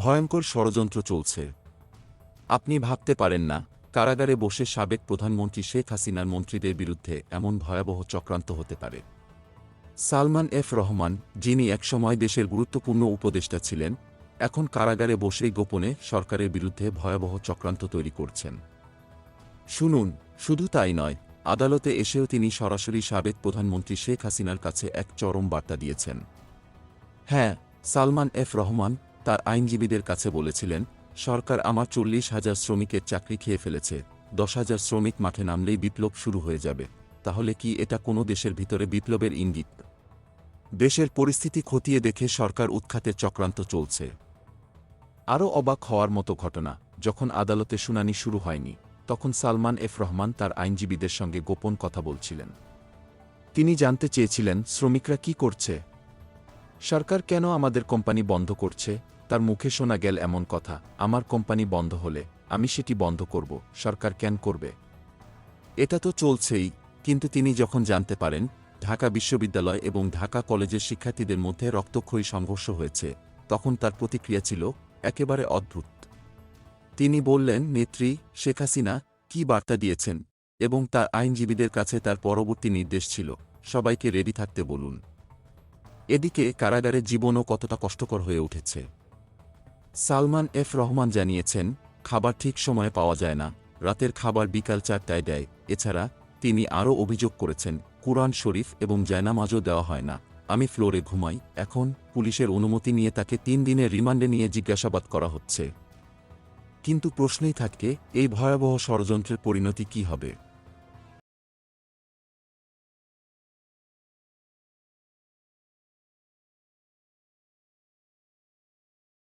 ভয়ঙ্কর ষড়যন্ত্র চলছে। আপনি ভাবতে পারেন না, কারাগারে বসে সাবেক প্রধানমন্ত্রী শেখ হাসিনার মন্ত্রীদের বিরুদ্ধে এমন ভয়াবহ চক্রান্ত হতে পারে। সালমান এফ রহমান, যিনি একসময় দেশের গুরুত্বপূর্ণ উপদেষ্টা ছিলেন, এখন কারাগারে বসেই গোপনে সরকারের বিরুদ্ধে ভয়াবহ চক্রান্ত তৈরি করছেন। শুনুন, শুধু তাই নয়, আদালতে এসেও তিনি সরাসরি সাবেক প্রধানমন্ত্রী শেখ হাসিনার কাছে এক চরম বার্তা দিয়েছেন। হ্যাঁ, সালমান এফ রহমান তার আইনজীবীদের কাছে বলেছিলেন, সরকার আমার 40,000 শ্রমিকের চাকরি খেয়ে ফেলেছে, 10,000 শ্রমিক মাঠে নামলেই বিপ্লব শুরু হয়ে যাবে। তাহলে কি এটা কোনো দেশের ভিতরে বিপ্লবের ইঙ্গিত? দেশের পরিস্থিতি খতিয়ে দেখে সরকার উৎখাতের চক্রান্ত চলছে। আরও অবাক হওয়ার মতো ঘটনা, যখন আদালতে শুনানি শুরু হয়নি, তখন সালমান এফ রহমান তার আইনজীবীদের সঙ্গে গোপন কথা বলছিলেন। তিনি জানতে চেয়েছিলেন শ্রমিকরা কি করছে, সরকার কেন আমাদের কোম্পানি বন্ধ করছে। তার মুখে শোনা গেল এমন কথা, আমার কোম্পানি বন্ধ হলে আমি সেটি বন্ধ করব, সরকার কেন করবে? এটা তো চলছেই। কিন্তু তিনি যখন জানতে পারেন ঢাকা বিশ্ববিদ্যালয় এবং ঢাকা কলেজের শিক্ষার্থীদের মধ্যে রক্তক্ষয়ী সংঘর্ষ হয়েছে, তখন তার প্রতিক্রিয়া ছিল একেবারে অদ্ভুত। তিনি বললেন, নেত্রী শেখ হাসিনা কী বার্তা দিয়েছেন, এবং তার আইনজীবীদের কাছে তার পরবর্তী নির্দেশ ছিল, সবাইকে রেডি থাকতে বলুন। এদিকে কারাগারের জীবনও কতটা কষ্টকর হয়ে উঠেছে। সালমান এফ রহমান জানিয়েছেন, খাবার ঠিক সময়ে পাওয়া যায় না, রাতের খাবার বিকাল 4টায় দেয়। এছাড়া তিনি আরও অভিযোগ করেছেন, কুরআন শরীফ এবং জায়নামাজও দেওয়া হয় না, আমি ফ্লোরে ঘুমাই। এখন পুলিশের অনুমতি নিয়ে তাকে 3 দিনের রিমান্ডে নিয়ে জিজ্ঞাসাবাদ করা হচ্ছে। কিন্তু প্রশ্নই থাকে, এই ভয়াবহ ষড়যন্ত্রের পরিণতি কী হবে?